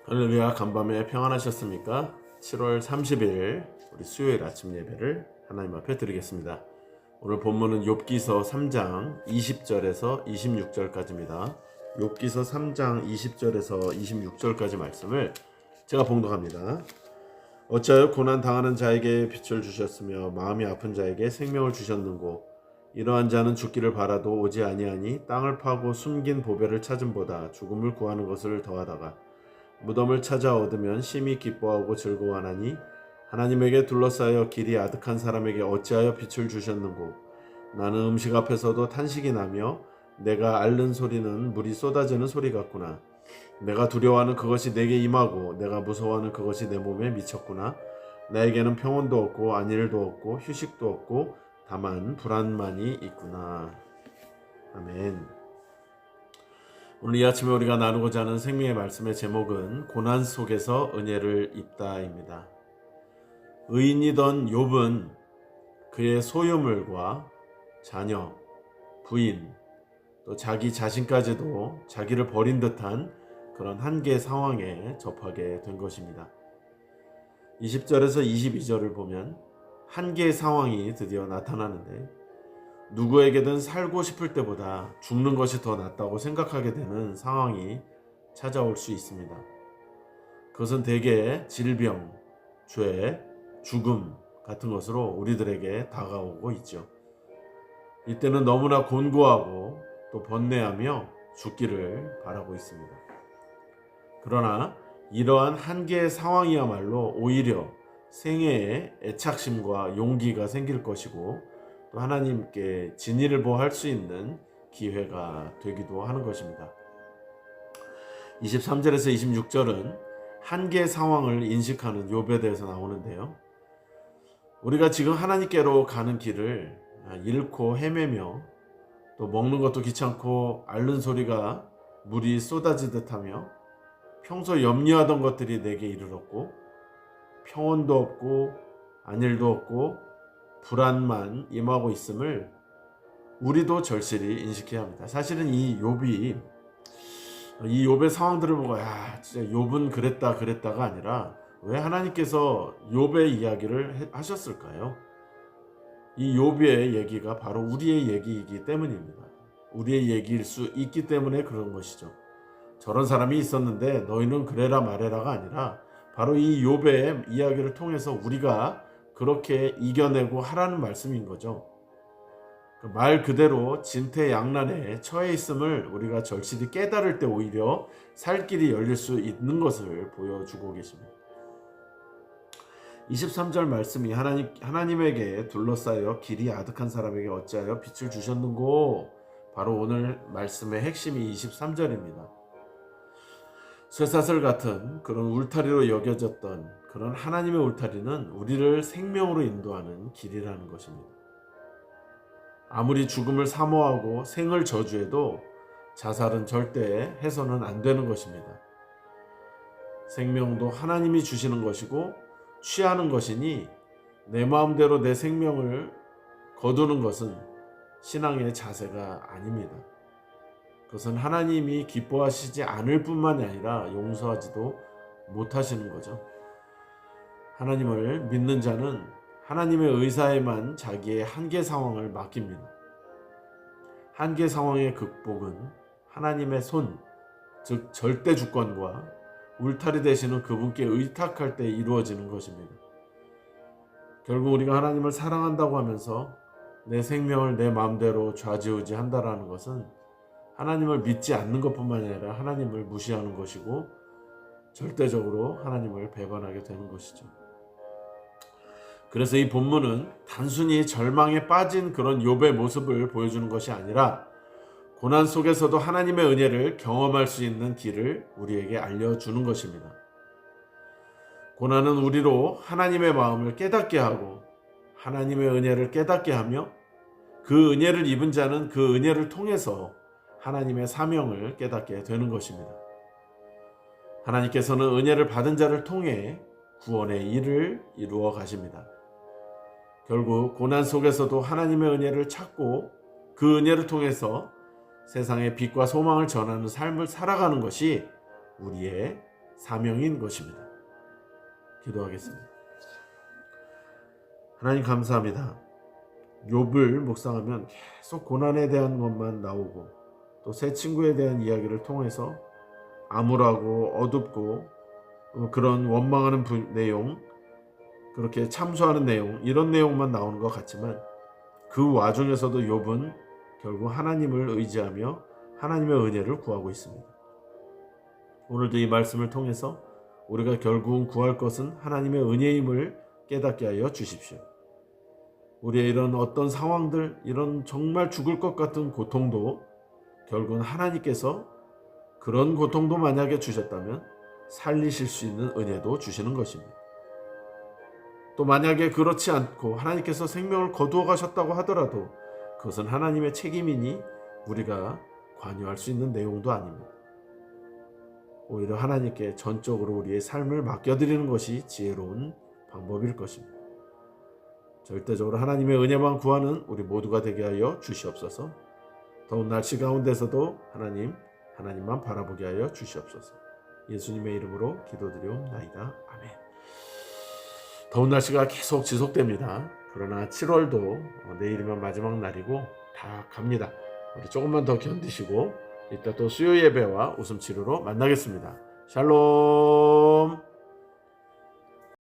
할렐루야. 간밤에 평안하셨습니까? 7월 30일 우리 수요일 아침 예배를 하나님 앞에 드리겠습니다. 오늘 본문은 욥기서 3장 20절에서 26절까지입니다. 욥기서 3장 20절에서 26절까지 말씀을 제가 봉독합니다. 어찌하여 고난 당하는 자에게 빛을 주셨으며 마음이 아픈 자에게 생명을 주셨는고, 이러한 자는 죽기를 바라도 오지 아니하니 땅을 파고 숨긴 보배를 찾음보다 죽음을 구하는 것을 더하다가 무덤을 찾아 얻으면 심히 기뻐하고 즐거워하나니, 하나님에게 둘러싸여 길이 아득한 사람에게 어찌하여 빛을 주셨는고, 나는 음식 앞에서도 탄식이 나며 내가 앓는 소리는 물이 쏟아지는 소리 같구나. 내가 두려워하는 그것이 내게 임하고 내가 무서워하는 그것이 내 몸에 미쳤구나. 나에게는 평온도 없고 안일도 없고 휴식도 없고 다만 불안만이 있구나. 아멘. 오늘 이 아침에 우리가 나누고자 하는 생명의 말씀의 제목은 고난 속에서 은혜를 입다입니다. 의인이던 욥은 그의 소유물과 자녀, 부인, 또 자기 자신까지도 자기를 버린 듯한 그런 한계 상황에 접하게 된 것입니다. 20절에서 22절을 보면 한계의 상황이 드디어 나타나는데, 누구에게든 살고 싶을 때보다 죽는 것이 더 낫다고 생각하게 되는 상황이 찾아올 수 있습니다. 그것은 대개 질병, 죄, 죽음 같은 것으로 우리들에게 다가오고 있죠. 이때는 너무나 곤고하고 또 번뇌하며 죽기를 바라고 있습니다. 그러나 이러한 한계의 상황이야말로 오히려 생애에 애착심과 용기가 생길 것이고, 또 하나님께 진리를 보할 수 있는 기회가 되기도 하는 것입니다. 23절에서 26절은 한계의 상황을 인식하는 욥에 대해서 나오는데요. 우리가 지금 하나님께로 가는 길을 잃고 헤매며, 또 먹는 것도 귀찮고 앓는 소리가 물이 쏟아지듯 하며, 평소 염려하던 것들이 내게 이르렀고 평온도 없고 안일도 없고 불안만 임하고 있음을 우리도 절실히 인식해야 합니다. 사실은 이 욥의 상황들을 보고 진짜 욥은 그랬다가 아니라, 왜 하나님께서 욥의 이야기를 하셨을까요? 이 욥의 얘기가 바로 우리의 얘기이기 때문입니다. 우리의 얘기일 수 있기 때문에 그런 것이죠. 저런 사람이 있었는데 너희는 그래라 말해라가 아니라, 바로 이 욥의 이야기를 통해서 우리가 그렇게 이겨내고 하라는 말씀인 거죠. 말 그대로 진퇴양난에 처해 있음을 우리가 절실히 깨달을 때 오히려 살 길이 열릴 수 있는 것을 보여주고 계십니다. 23절 말씀이 하나님에게 둘러싸여 길이 아득한 사람에게 어찌하여 빛을 주셨는고, 바로 오늘 말씀의 핵심이 23절입니다. 쇠사슬 같은 그런 울타리로 여겨졌던 그런 하나님의 울타리는 우리를 생명으로 인도하는 길이라는 것입니다. 아무리 죽음을 사모하고 생을 저주해도 자살은 절대 해서는 안 되는 것입니다. 생명도 하나님이 주시는 것이고 취하는 것이니, 내 마음대로 내 생명을 거두는 것은 신앙의 자세가 아닙니다. 그것은 하나님이 기뻐하시지 않을 뿐만이 아니라 용서하지도 못하시는 거죠. 하나님을 믿는 자는 하나님의 의사에만 자기의 한계 상황을 맡깁니다. 한계 상황의 극복은 하나님의 손, 즉 절대 주권과 울타리 되시는 그분께 의탁할 때 이루어지는 것입니다. 결국 우리가 하나님을 사랑한다고 하면서 내 생명을 내 마음대로 좌지우지한다라는 것은 하나님을 믿지 않는 것뿐만 아니라 하나님을 무시하는 것이고, 절대적으로 하나님을 배반하게 되는 것이죠. 그래서 이 본문은 단순히 절망에 빠진 그런 욥의 모습을 보여주는 것이 아니라, 고난 속에서도 하나님의 은혜를 경험할 수 있는 길을 우리에게 알려주는 것입니다. 고난은 우리로 하나님의 마음을 깨닫게 하고 하나님의 은혜를 깨닫게 하며, 그 은혜를 입은 자는 그 은혜를 통해서 하나님의 사명을 깨닫게 되는 것입니다. 하나님께서는 은혜를 받은 자를 통해 구원의 일을 이루어 가십니다. 결국 고난 속에서도 하나님의 은혜를 찾고 그 은혜를 통해서 세상에 빛과 소망을 전하는 삶을 살아가는 것이 우리의 사명인 것입니다. 기도하겠습니다. 하나님 감사합니다. 욥을 묵상하면 계속 고난에 대한 것만 나오고 또 새 친구에 대한 이야기를 통해서 암울하고 어둡고 그런 원망하는 내용, 그렇게 참소하는 내용, 이런 내용만 나오는 것 같지만 그 와중에서도 욥은 결국 하나님을 의지하며 하나님의 은혜를 구하고 있습니다. 오늘도 이 말씀을 통해서 우리가 결국은 구할 것은 하나님의 은혜임을 깨닫게 하여 주십시오. 우리의 이런 어떤 상황들, 이런 정말 죽을 것 같은 고통도 결국은 하나님께서 그런 고통도 만약에 주셨다면 살리실 수 있는 은혜도 주시는 것입니다. 또 만약에 그렇지 않고 하나님께서 생명을 거두어 가셨다고 하더라도 그것은 하나님의 책임이니 우리가 관여할 수 있는 내용도 아닙니다. 오히려 하나님께 전적으로 우리의 삶을 맡겨드리는 것이 지혜로운 방법일 것입니다. 절대적으로 하나님의 은혜만 구하는 우리 모두가 되게 하여 주시옵소서. 더운 날씨 가운데서도 하나님만 바라보게 하여 주시옵소서. 예수님의 이름으로 기도드리옵나이다. 아멘. 더운 날씨가 계속 지속됩니다. 그러나 7월도 내일이면 마지막 날이고 다 갑니다. 우리 조금만 더 견디시고 이따 또 수요 예배와 웃음 치료로 만나겠습니다. 샬롬.